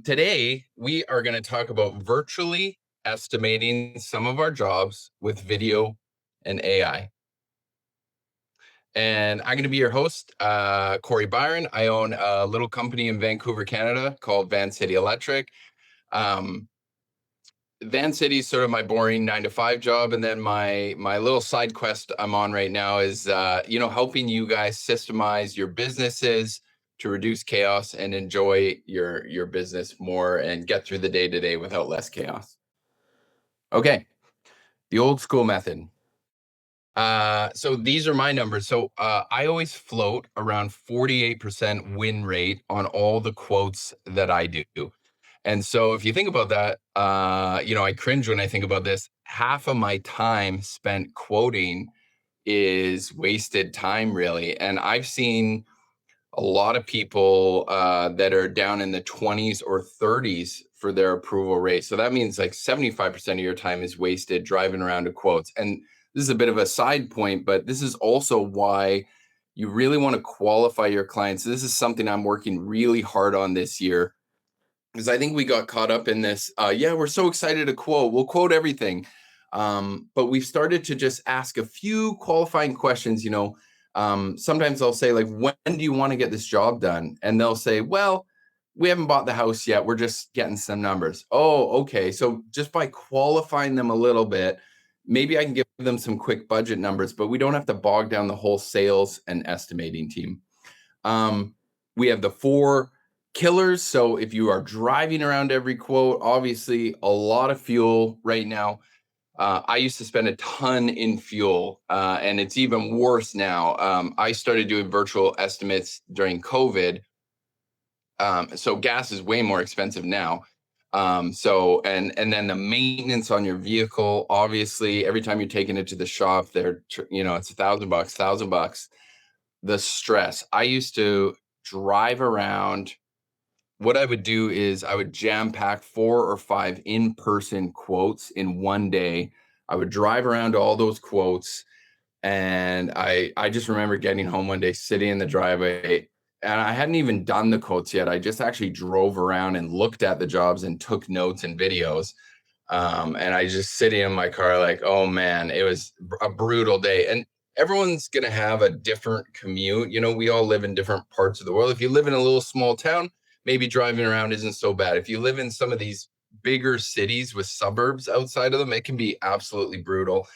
Today, we are going to talk about virtually estimating some of our jobs with video and AI. And I'm going to be your host, Corey Byron. I own a little company in Vancouver, Canada called Vancity Electric. Um, Vancity is sort of my boring 9 to 5 job, and then my little side quest I'm on right now is helping you guys systemize your businesses to reduce chaos and enjoy your business more and get through the day to day without less chaos. Okay, the old school method. So these are my numbers. So I always float around 48% win rate on all the quotes that I do. And so if you think about that, I cringe when I think about this. Half of my time spent quoting is wasted time, really. And I've seen a lot of people that are down in the 20s or 30s for their approval rate. So that means like 75% of your time is wasted driving around to quotes. And this is a bit of a side point, but this is also why you really want to qualify your clients. This is something I'm working really hard on this year because I think we got caught up in this. We're so excited to quote. We'll quote everything. But we've started to just ask a few qualifying questions. Sometimes I'll say, like, when do you want to get this job done? And they'll say, well, we haven't bought the house yet. We're just getting some numbers. Oh, okay. So just by qualifying them a little bit, maybe I can give them some quick budget numbers, but we don't have to bog down the whole sales and estimating team. We have the 4 killers. So if you are driving around every quote, obviously a lot of fuel right now. I used to spend a ton in fuel, and it's even worse now. I started doing virtual estimates during COVID. So gas is way more expensive now. And then the maintenance on your vehicle, obviously, every time you're taking it to the shop, it's $1,000. The stress. I used to drive around. What I would do is I would jam pack 4 or 5 in-person quotes in one day. I would drive around to all those quotes. And I just remember getting home one day, sitting in the driveway, and I hadn't even done the quotes yet. I just actually drove around and looked at the jobs and took notes and videos. And I just sitting in my car like, oh man, it was a brutal day. And everyone's going to have a different commute. We all live in different parts of the world. If you live in a little small town, maybe driving around isn't so bad. If you live in some of these bigger cities with suburbs outside of them, it can be absolutely brutal.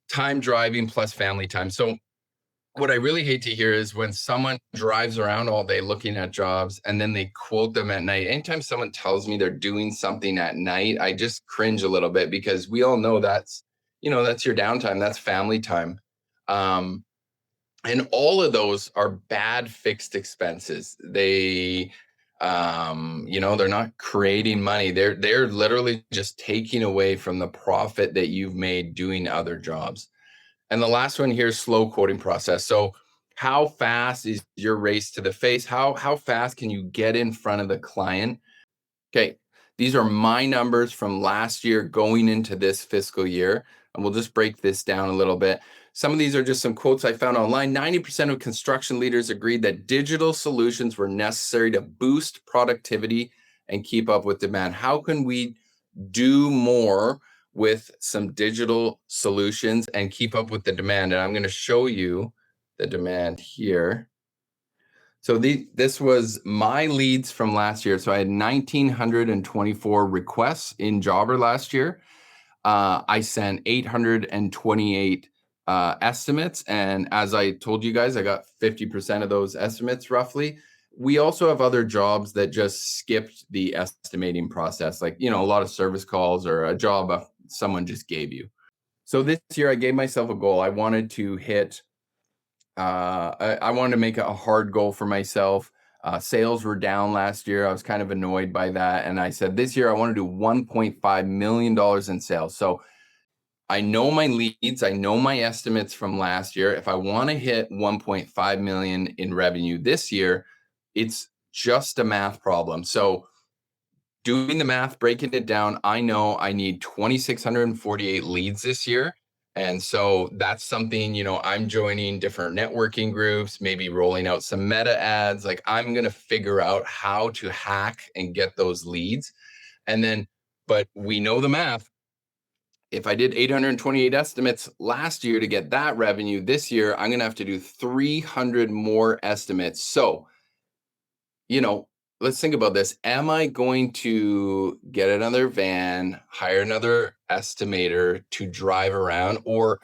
Time driving plus family time. So what I really hate to hear is when someone drives around all day looking at jobs and then they quote them at night. Anytime someone tells me they're doing something at night, I just cringe a little bit because we all know that's your downtime. That's family time. And all of those are bad fixed expenses. They're not creating money. They're literally just taking away from the profit that you've made doing other jobs. And the last one here is slow quoting process. So how fast is your race to the face? How fast can you get in front of the client? Okay, these are my numbers from last year going into this fiscal year. And we'll just break this down a little bit. Some of these are just some quotes I found online. 90% of construction leaders agreed that digital solutions were necessary to boost productivity and keep up with demand. How can we do more with some digital solutions and keep up with the demand? And I'm going to show you the demand here. So this was my leads from last year. So I had 1,924 requests in Jobber last year. I sent 828 estimates. And as I told you guys, I got 50% of those estimates roughly. We also have other jobs that just skipped the estimating process, like, a lot of service calls or a job someone just gave you. So this year I gave myself a goal. I wanted to hit, I wanted to make a hard goal for myself. Sales were down last year. I was kind of annoyed by that. And I said, this year I want to do $1.5 million in sales. So I know my leads, I know my estimates from last year. If I want to hit 1.5 million in revenue this year, it's just a math problem. So doing the math, breaking it down, I know I need 2,648 leads this year. And so that's something, I'm joining different networking groups, maybe rolling out some meta ads. Like I'm going to figure out how to hack and get those leads. And then, but we know the math. If I did 828 estimates last year to get that revenue this year, I'm going to have to do 300 more estimates. So, you know, let's think about this. Am I going to get another van, hire another estimator to drive around? Or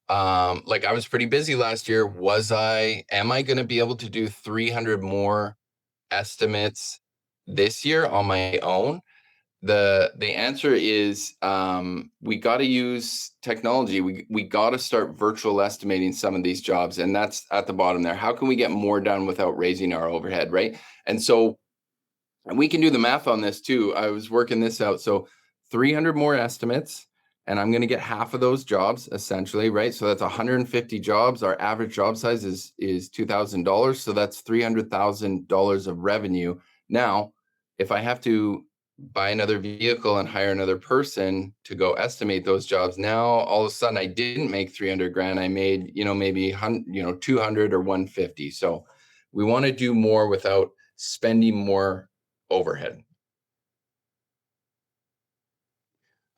like I was pretty busy last year. Am I going to be able to do 300 more estimates this year on my own? The answer is we got to use technology. We got to start virtual estimating some of these jobs, and that's at the bottom there. How can we get more done without raising our overhead, right? And so, and we can do the math on this too. I was working this out. So 300 more estimates, and I'm going to get half of those jobs essentially, right? So that's 150 jobs. Our average job size is $2,000. So that's $300,000 of revenue. Now, if I have to buy another vehicle and hire another person to go estimate those jobs, now all of a sudden I didn't make 300 grand. I made, maybe 200 or 150. So we want to do more without spending more overhead.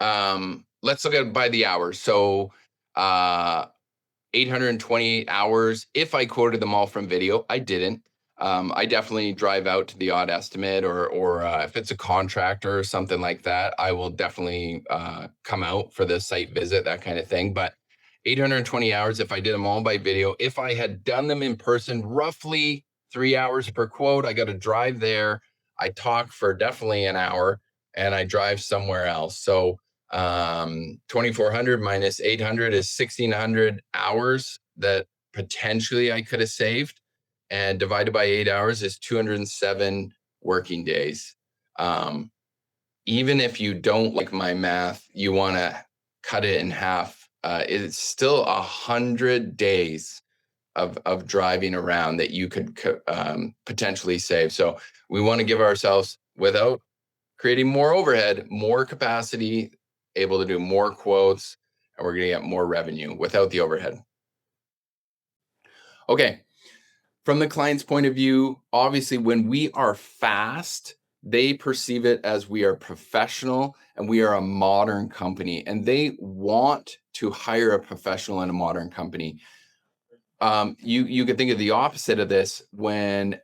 Let's look at by the hours. So 828 hours. If I quoted them all from video, I didn't. I definitely drive out to the odd estimate, or if it's a contractor or something like that, I will definitely come out for the site visit, that kind of thing. But 820 hours if I did them all by video. If I had done them in person, roughly 3 hours per quote. I got to drive there. I talk for definitely an hour, and I drive somewhere else. So 2,400 minus 800 is 1,600 hours that potentially I could have saved, and divided by 8 hours is 207 working days. Even if you don't like my math, you want to cut it in half. It's still 100 days of driving around that you could potentially save. So we want to give ourselves, without creating more overhead, more capacity, able to do more quotes, and we're going to get more revenue without the overhead. Okay. From the client's point of view, obviously, when we are fast, they perceive it as we are professional and we are a modern company, and they want to hire a professional in a modern company. You could think of the opposite of this when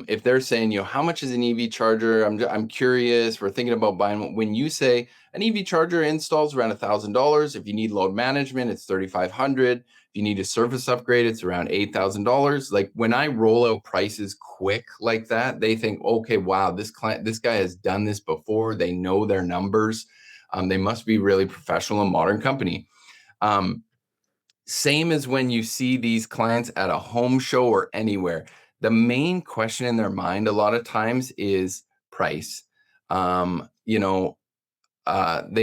if they're saying, how much is an EV charger? I'm curious. We're thinking about buying one. When you say an EV charger installs around $1,000. If you need load management, it's $3,500. If you need a service upgrade, it's around $8,000. Like when I roll out prices quick like that, they think, okay, wow, this guy has done this before. They know their numbers. They must be really professional and modern company. Same as when you see these clients at a home show or anywhere. The main question in their mind a lot of times is price. They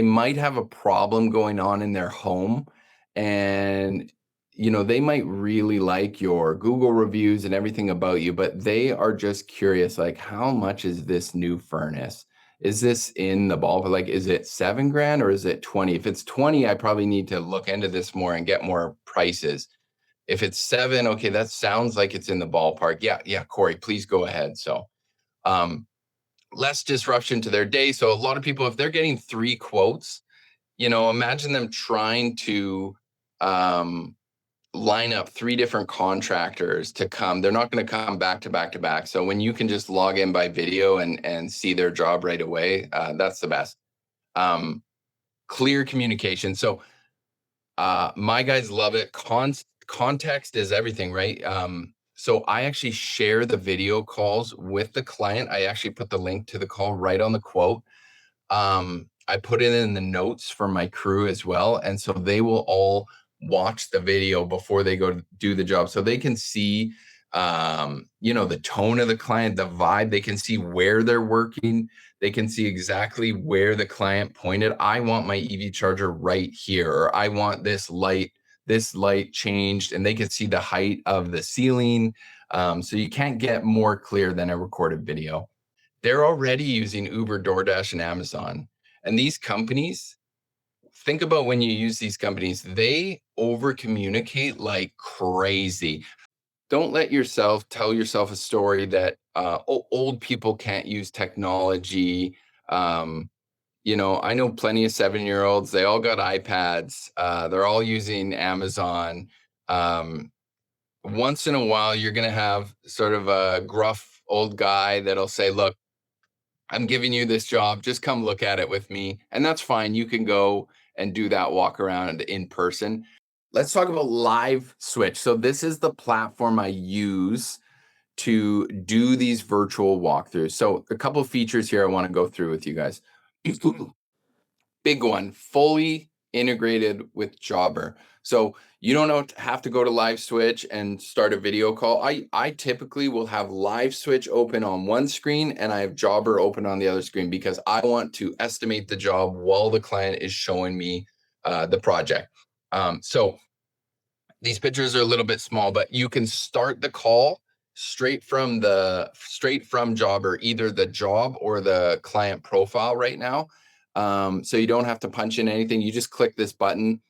might have a problem going on in their home, and they might really like your Google reviews and everything about you, but they are just curious, like, how much is this new furnace? Is this in the ballpark? Like, is it 7 grand or is it 20? If it's 20, I probably need to look into this more and get more prices. If it's 7, okay, that sounds like it's in the ballpark. Yeah, Corey, please go ahead. So, less disruption to their day. So a lot of people, if they're getting 3 quotes, imagine them trying to line up 3 different contractors to come. They're not going to come back to back to back. So when you can just log in by video and see their job right away, that's the best. Clear communication. So my guys love it. Context is everything, right? So I actually share the video calls with the client. I actually put the link to the call right on the quote. I put it in the notes for my crew as well. And so they will all watch the video before they go to do the job. So they can see, the tone of the client, the vibe. They can see where they're working. They can see exactly where the client pointed. I want my EV charger right here, or I want this light changed, and they can see the height of the ceiling. So you can't get more clear than a recorded video. They're already using Uber, DoorDash, and Amazon. And these companies, think about when you use these companies, they over communicate like crazy. Don't let yourself tell yourself a story that old people can't use technology. Um, I know plenty of 7-year-olds. They all got iPads. They're all using Amazon. Um, Once in a while, you're going to have sort of a gruff old guy that'll say, look, I'm giving you this job. Just come look at it with me. And that's fine. You can go and do that walk around in person. Let's talk about LiveSwitch. So this is the platform I use to do these virtual walkthroughs. So a couple of features here I want to go through with you guys. Big one, fully integrated with Jobber. So you don't have to go to LiveSwitch and start a video call. I typically will have LiveSwitch open on one screen and I have Jobber open on the other screen because I want to estimate the job while the client is showing me the project. So these pictures are a little bit small, but you can start the call straight from Jobber, either the job or the client profile right now. So you don't have to punch in anything. You just click this button.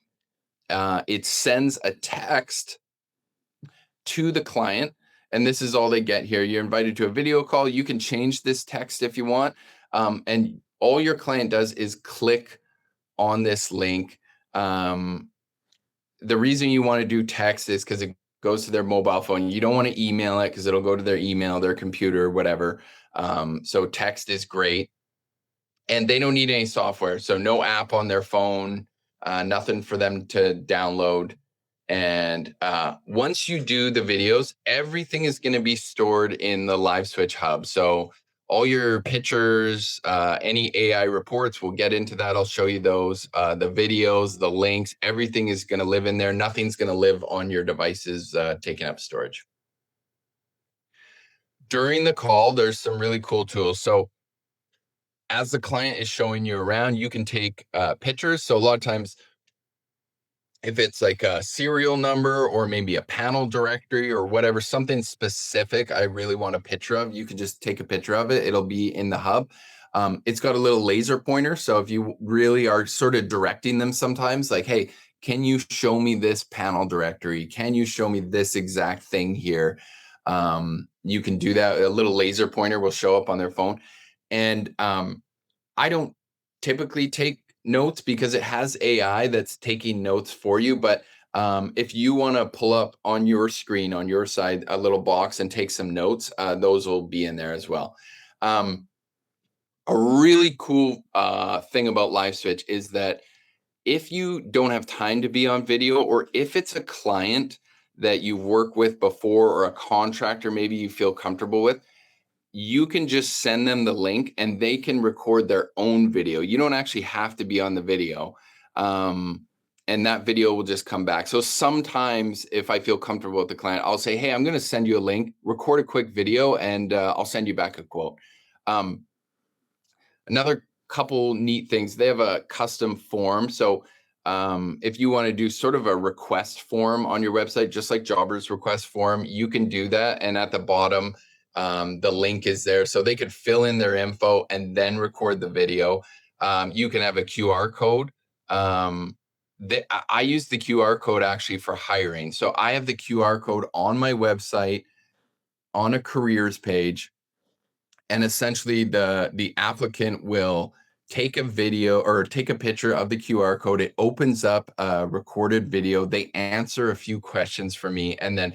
It sends a text to the client, and this is all they get here. You're invited to a video call. You can change this text if you want. And all your client does is click on this link. The reason you want to do text is because it goes to their mobile phone. You don't want to email it because it'll go to their email, their computer, whatever. So text is great. And they don't need any software. So no app on their phone, nothing for them to download. And once you do the videos, everything is going to be stored in the LiveSwitch hub. So all your pictures, any AI reports, we'll get into that. I'll show you those, the videos, the links, everything is going to live in there. Nothing's going to live on your devices taking up storage. During the call, there's some really cool tools. So as the client is showing you around, you can take pictures. So a lot of times, if it's like a serial number or maybe a panel directory or whatever, something specific I really want a picture of, you can just take a picture of it. It'll be in the hub. It's got a little laser pointer. So if you really are sort of directing them sometimes, like, hey, can you show me this panel directory? Can you show me this exact thing here? You can do that. A little laser pointer will show up on their phone. And I don't typically take notes because it has AI that's taking notes for you. But if you want to pull up on your screen, on your side, a little box and take some notes, those will be in there as well. A really cool thing about LiveSwitch is that if you don't have time to be on video, or if it's a client that you've worked with before or a contractor maybe you feel comfortable with, you can just send them the link and they can record their own video. You don't actually have to be on the video. And that video will just come back. So sometimes if I feel comfortable with the client, I'll say, hey, I'm going to send you a link, record a quick video, and I'll send you back a quote. Another couple neat things, they have a custom form. So if you want to do sort of a request form on your website, just like Jobber's request form, you can do that. And at the bottom, the link is there. So they could fill in their info and then record the video. You can have a QR code. I use the QR code actually for hiring. So I have the QR code on my website on a careers page. And essentially the applicant will take a video or take a picture of the QR code. It opens up a recorded video. They answer a few questions for me. And then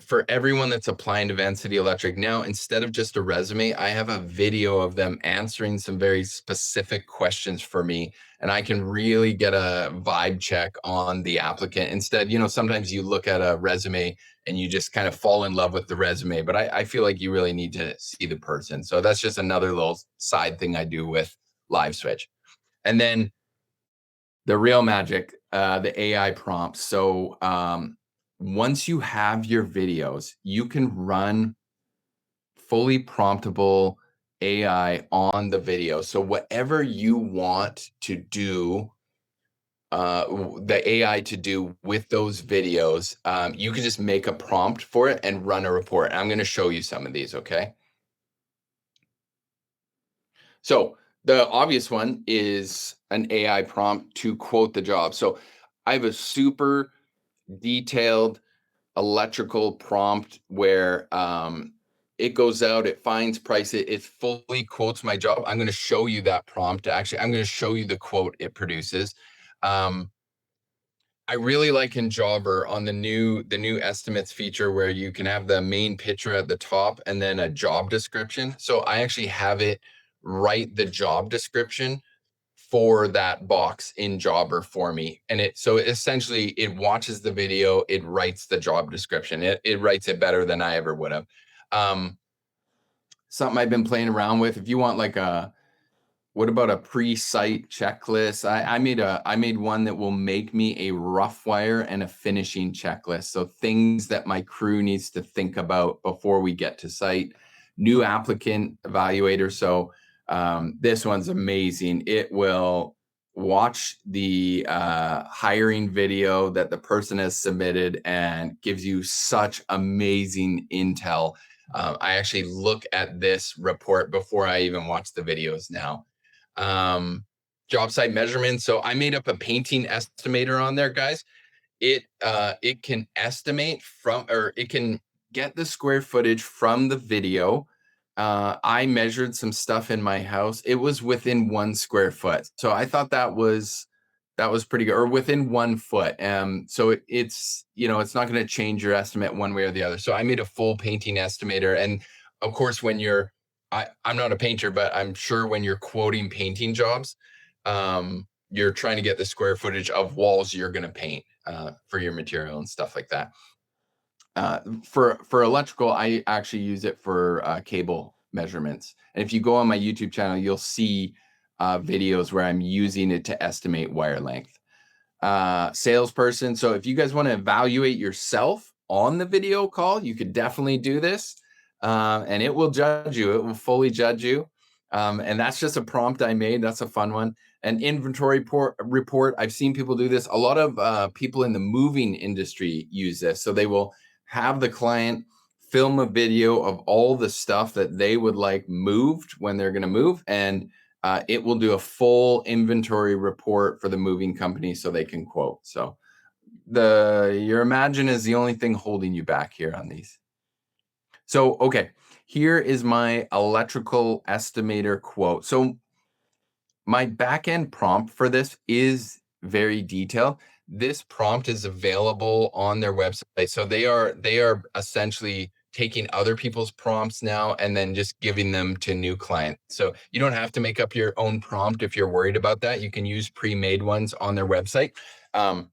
for everyone that's applying to Vancity Electric now, instead of just a resume, I have a video of them answering some very specific questions for me. And I can really get a vibe check on the applicant. Instead, sometimes you look at a resume and you just kind of fall in love with the resume, but I feel like you really need to see the person. So that's just another little side thing I do with LiveSwitch. And then the real magic, the AI prompts. So once you have your videos, you can run fully promptable AI on the video. So whatever you want to do, the AI to do with those videos, you can just make a prompt for it and run a report. I'm going to show you some of these, okay? So The obvious one is an AI prompt to quote the job. So I have a super detailed electrical prompt where it goes out, it finds price, it fully quotes my job. I'm going to show you that prompt. Actually, I'm going to show you the quote it produces. Um, I really like in Jobber on the new estimates feature where you can have the main picture at the top and then a job description. So I actually have it write the job description for that box in Jobber for me. And so essentially it watches the video, it writes the job description. It writes it better than I ever would have. Um, Something I've been playing around with. If you want like what about a pre-site checklist? I made one that will make me a rough wire and a finishing checklist. So things that my crew needs to think about before we get to site. New applicant evaluator. So this one's amazing. It will watch the hiring video that the person has submitted and gives you such amazing intel. I actually look at this report before I even watch the videos now. Job site measurements. So I made up a painting estimator on there, guys. It can estimate from, or it can get the square footage from the video. I measured some stuff in my house. It was within 1 square foot. So I thought that was pretty good, or within 1 foot. So it's not going to change your estimate one way or the other. So I made a full painting estimator. And of course, I'm not a painter, but I'm sure when you're quoting painting jobs, you're trying to get the square footage of walls you're going to paint for your material and stuff like that. For electrical, I actually use it for cable measurements. And if you go on my YouTube channel, you'll see videos where I'm using it to estimate wire length. Salesperson. So if you guys want to evaluate yourself on the video call, you could definitely do this. And it will judge you. It will fully judge you. And that's just a prompt I made. That's a fun one. An inventory report. I've seen people do this. A lot of people in the moving industry use this. So they will have the client film a video of all the stuff that they would like moved when they're going to move. And it will do a full inventory report for the moving company so they can quote. So your imagine is the only thing holding you back here on these. So, okay, here is my electrical estimator quote. So my backend prompt for this is very detailed. This prompt is available on their website. So they are essentially taking other people's prompts now and then just giving them to new clients. So you don't have to make up your own prompt if you're worried about that. You can use pre-made ones on their website. And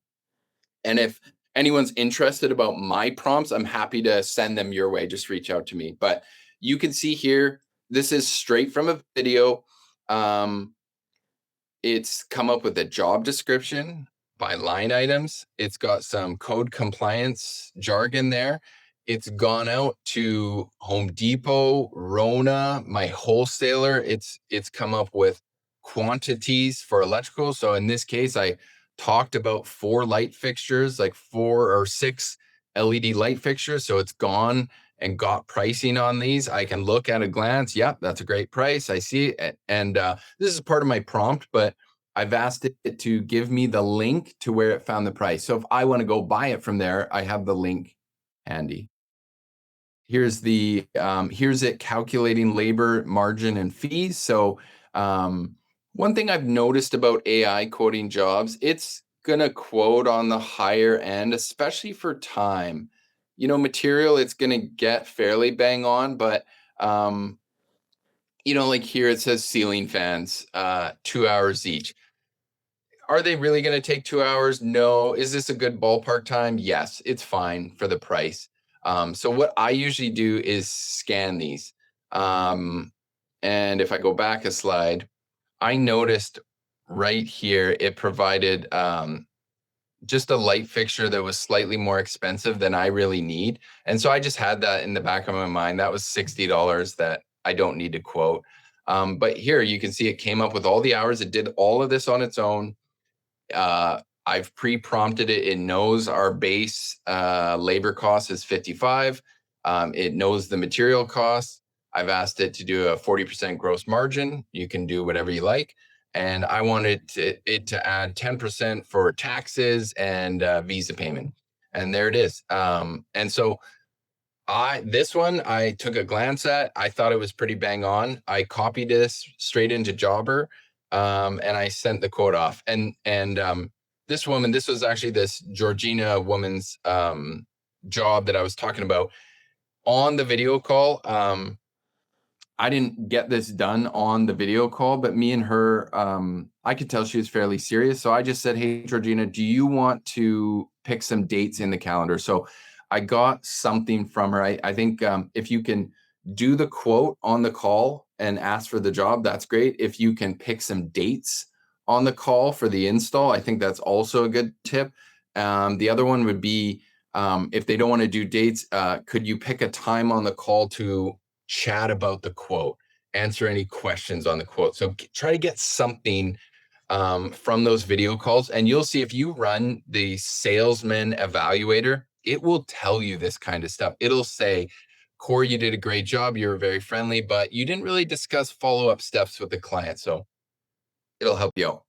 if anyone's interested about my prompts, I'm happy to send them your way. Just reach out to me. But you can see here, this is straight from a video. It's come up with a job description by line items. It's got some code compliance jargon there. It's gone out to Home Depot, Rona, my wholesaler. It's come up with quantities for electrical. So in this case, I talked about 4 light fixtures, like 4 or 6 LED light fixtures. So it's gone and got pricing on these. I can look at a glance. Yep, that's a great price. I see it. And this is part of my prompt, but I've asked it to give me the link to where it found the price. So if I want to go buy it from there, I have the link handy. Here's it calculating labor, margin, and fees. So one thing I've noticed about AI quoting jobs, it's gonna quote on the higher end, especially for time. Material, it's gonna get fairly bang on, but like here it says ceiling fans, 2 hours each. Are they really going to take 2 hours? No. Is this a good ballpark time? Yes, it's fine for the price. So what I usually do is scan these. And if I go back a slide, I noticed right here it provided just a light fixture that was slightly more expensive than I really need. And so I just had that in the back of my mind. That was $60 that I don't need to quote. But here you can see it came up with all the hours. It did all of this on its own. I've pre-prompted it. It knows our base labor cost is 55. It knows the material costs. I've asked it to do a 40% gross margin. You can do whatever you like. And I wanted it to add 10% for taxes and visa payment. And there it is. And so this one I took a glance at. I thought it was pretty bang on. I copied this straight into Jobber, and I sent the quote off. And this woman, this was actually this Georgina woman's job that I was talking about on the video call. I didn't get this done on the video call, but me and her, I could tell she was fairly serious. So I just said, hey, Georgina, do you want to pick some dates in the calendar? So I got something from her. I think if you can do the quote on the call and ask for the job, that's great. If you can pick some dates on the call for the install, I think that's also a good tip. The other one would be, if they don't want to do dates, could you pick a time on the call to chat about the quote, answer any questions on the quote? So try to get something from those video calls, and you'll see if you run the salesman evaluator, it will tell you this kind of stuff. It'll say, Corey, you did a great job. You were very friendly, but you didn't really discuss follow-up steps with the client. So it'll help you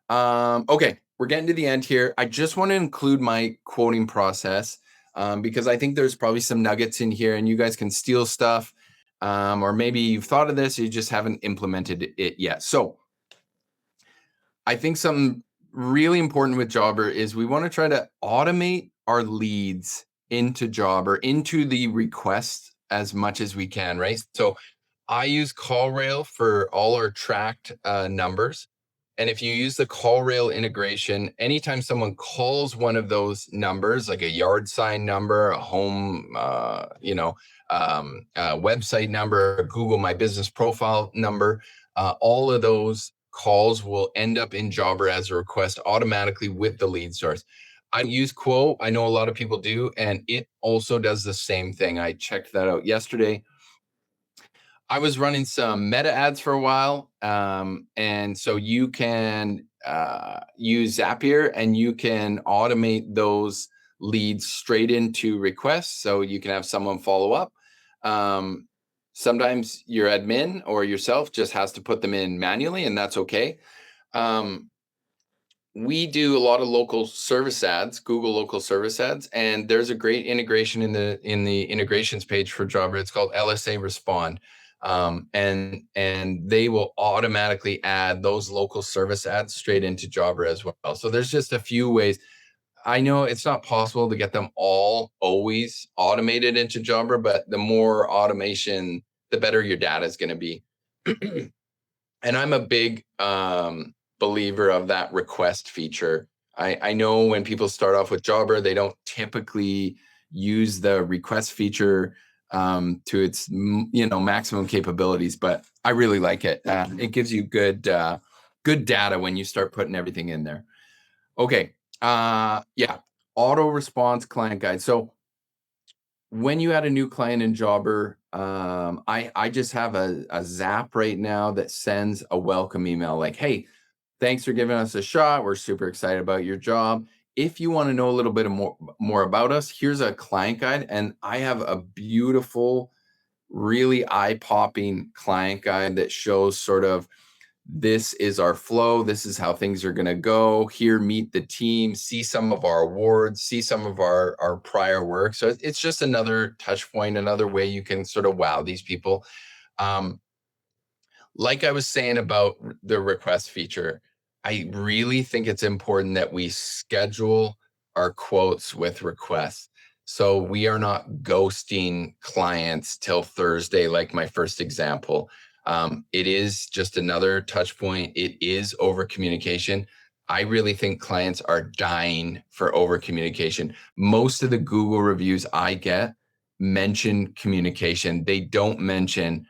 out. Okay, we're getting to the end here. I just want to include my quoting process because I think there's probably some nuggets in here and you guys can steal stuff, or maybe you've thought of this, you just haven't implemented it yet. So I think something really important with Jobber is we want to try to automate our leads into Jobber, into the request as much as we can, right? So I use CallRail for all our tracked numbers. And if you use the CallRail integration, anytime someone calls one of those numbers, like a yard sign number, a home, website number, a Google My Business profile number, all of those calls will end up in Jobber as a request automatically with the lead source. I use Quo. I know a lot of people do, and it also does the same thing. I checked that out yesterday. I was running some meta ads for a while. And so you can use Zapier and you can automate those leads straight into requests. So you can have someone follow up. Sometimes your admin or yourself just has to put them in manually, and that's okay. We do a lot of local service ads, Google local service ads, and there's a great integration in the integrations page for Jobber. It's called LSA Respond. And they will automatically add those local service ads straight into Jobber as well. So there's just a few ways. I know it's not possible to get them all always automated into Jobber, but the more automation, the better your data is going to be. And I'm a big believer of that request feature. I know when people start off with Jobber, they don't typically use the request feature to its maximum capabilities, but I really like it. It gives you good data when you start putting everything in there. Okay, auto response client guide. So when you add a new client in Jobber, I just have a Zap right now that sends a welcome email like, hey, thanks for giving us a shot. We're super excited about your job. If you want to know a little bit more about us, here's a client guide. And I have a beautiful, really eye-popping client guide that shows sort of, this is our flow. This is how things are going to go. Here, meet the team, see some of our awards, see some of our prior work. So it's just another touch point, another way you can sort of wow these people. Like I was saying about the request feature, I really think it's important that we schedule our quotes with requests. So we are not ghosting clients till Thursday, like my first example. It is just another touch point. It is over communication. I really think clients are dying for over communication. Most of the Google reviews I get mention communication. They don't mention,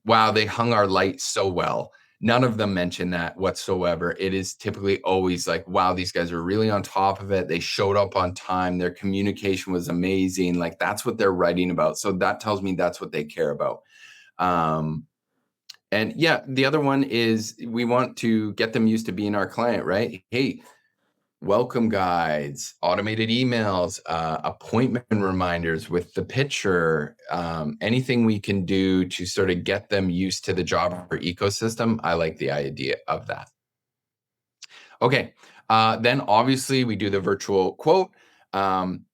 wow, they hung our light so well. None of them mention that whatsoever. It is typically always like, wow, these guys are really on top of it. They showed up on time. Their communication was amazing. Like, that's what they're writing about. So that tells me that's what they care about. And yeah, the other one is we want to get them used to being our client, right? Hey, welcome guides, automated emails, appointment reminders with the picture, anything we can do to sort of get them used to the Jobber ecosystem. I like the idea of that. Okay. Then obviously we do the virtual quote. Um,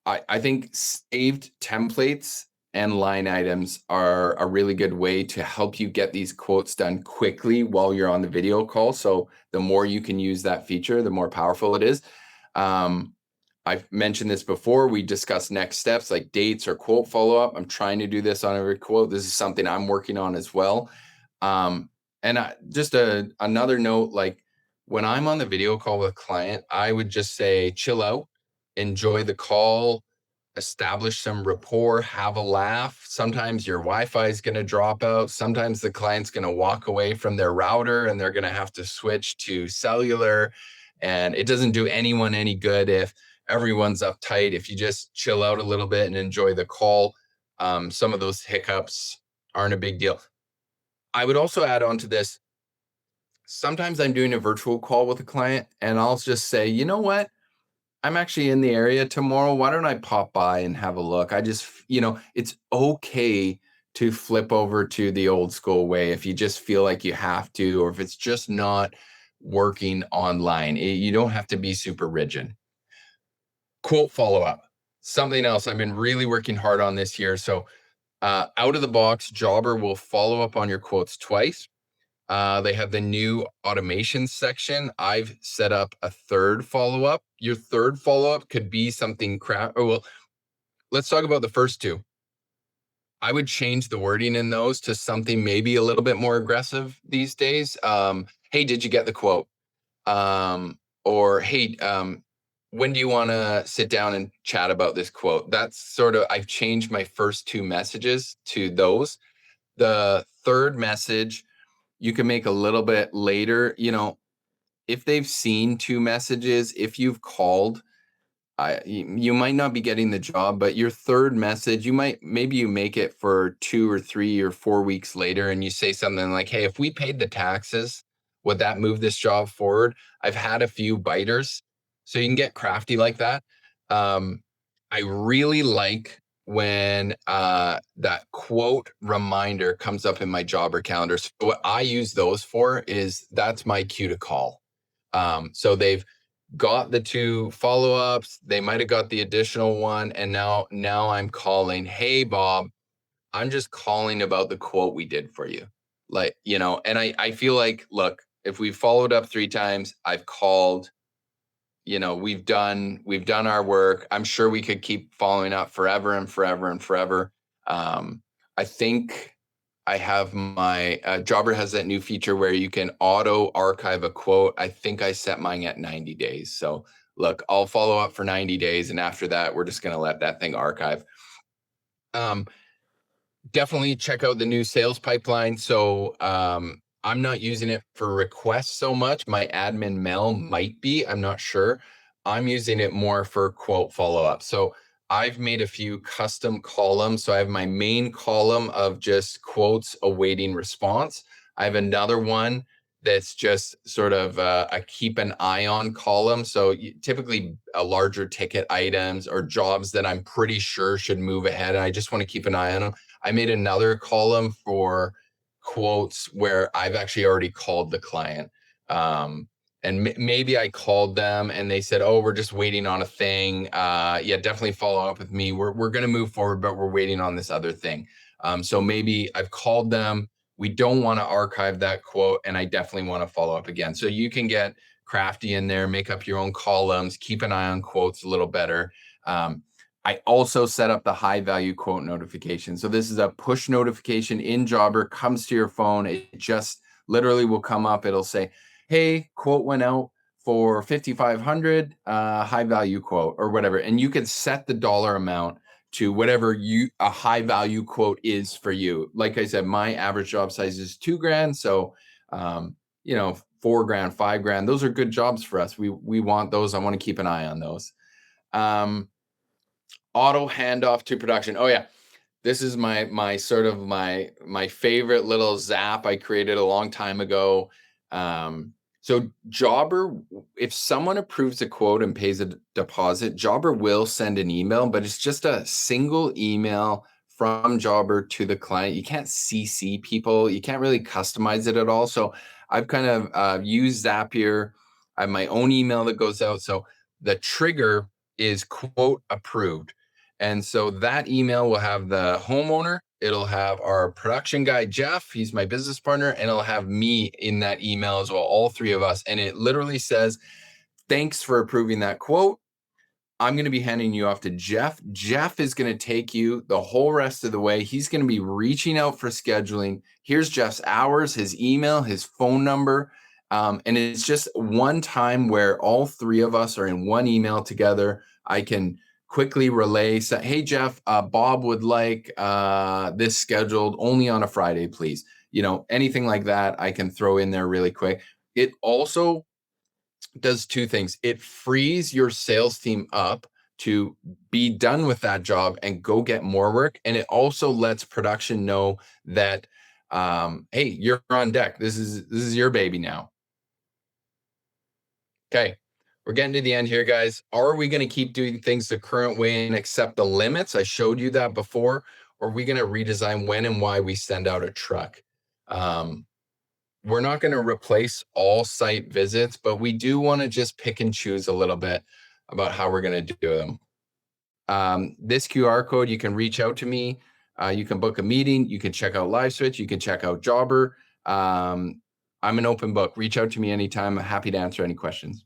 I think saved templates and line items are a really good way to help you get these quotes done quickly while you're on the video call. So the more you can use that feature, the more powerful it is. Um, I've mentioned this before. We discussed next steps like dates or quote follow up. I'm trying to do this on every quote. This is something I'm working on as well. Um, and just another note, like when I'm on the video call with a client, I would just say, chill out, enjoy the call, establish some rapport, have a laugh. Sometimes your Wi-Fi is going to drop out. Sometimes the client's going to walk away from their router and they're going to have to switch to cellular. And it doesn't do anyone any good if everyone's uptight. If you just chill out a little bit and enjoy the call, some of those hiccups aren't a big deal. I would also add on to this. Sometimes I'm doing a virtual call with a client and I'll just say, you know what? I'm actually in the area tomorrow. Why don't I pop by and have a look? I just, it's okay to flip over to the old school way if you just feel like you have to, or if it's just not working online. You don't have to be super rigid. Quote follow up. Something else I've been really working hard on this year. So, out of the box, Jobber will follow up on your quotes twice. They have the new automation section. I've set up a third follow-up. Your third follow-up could be something crap. Oh, well, let's talk about the first two. I would change the wording in those to something maybe a little bit more aggressive these days. Hey, did you get the quote? Or hey, when do you want to sit down and chat about this quote? That's sort of, I've changed my first two messages to those. The third message, you can make a little bit later. If they've seen two messages, if you've called, you might not be getting the job, but your third message, maybe you make it for 2 or 3 or 4 weeks later and you say something like, hey, if we paid the taxes, would that move this job forward? I've had a few biters, so you can get crafty like that. I really like when that quote reminder comes up in my Jobber calendar. So what I use those for is that's my cue to call. So they've got the two follow-ups, they might have got the additional one, and now I'm calling, hey Bob, I'm just calling about the quote we did for you. Like, and I feel like, look, if we followed up 3 times, I've called, we've done our work. I'm sure we could keep following up forever and forever and forever. I think I have my Jobber has that new feature where you can auto archive a quote. I think I set mine at 90 days. So look, I'll follow up for 90 days. And after that, we're just going to let that thing archive. Definitely check out the new sales pipeline. So I'm not using it for requests so much. My admin Mel might be, I'm not sure. I'm using it more for quote follow-up. So I've made a few custom columns. So I have my main column of just quotes awaiting response. I have another one that's just sort of a keep an eye on column. So typically larger ticket items or jobs that I'm pretty sure should move ahead. And I just want to keep an eye on them. I made another column for quotes where I've actually already called the client. And maybe I called them and they said, oh, we're just waiting on a thing. Yeah, definitely follow up with me. We're going to move forward, but we're waiting on this other thing. So maybe I've called them. We don't want to archive that quote, and I definitely want to follow up again. So you can get crafty in there, make up your own columns, keep an eye on quotes a little better. I also set up the high value quote notification. So this is a push notification in Jobber, comes to your phone. It just literally will come up. It'll say, hey, quote went out for 5,500, high value quote or whatever. And you can set the dollar amount to whatever a high value quote is for you. Like I said, my average job size is $2,000. So, $4,000, $5,000, those are good jobs for us. We want those. I want to keep an eye on those. Auto handoff to production. Oh yeah, this is my sort of my favorite little zap I created a long time ago. So Jobber, if someone approves a quote and pays a deposit, Jobber will send an email, but it's just a single email from Jobber to the client. You can't CC people. You can't really customize it at all. So I've kind of used Zapier. I have my own email that goes out. So the trigger is quote approved. And so that email will have the homeowner, it'll have our production guy, Jeff, he's my business partner, and it'll have me in that email as well, all three of us. And it literally says, thanks for approving that quote. I'm going to be handing you off to Jeff. Jeff is going to take you the whole rest of the way. He's going to be reaching out for scheduling. Here's Jeff's hours, his email, his phone number. And it's just one time where all three of us are in one email together. I can quickly relay, say, hey, Jeff, Bob would like this scheduled only on a Friday, please. Anything like that, I can throw in there really quick. It also does two things. It frees your sales team up to be done with that job and go get more work. And it also lets production know that, hey, you're on deck. This is your baby now. Okay. We're getting to the end here, guys. Are we going to keep doing things the current way and accept the limits? I showed you that before. Or are we going to redesign when and why we send out a truck? We're not going to replace all site visits, but we do want to just pick and choose a little bit about how we're going to do them. This QR code, you can reach out to me. You can book a meeting. You can check out LiveSwitch. You can check out Jobber. I'm an open book. Reach out to me anytime. I'm happy to answer any questions.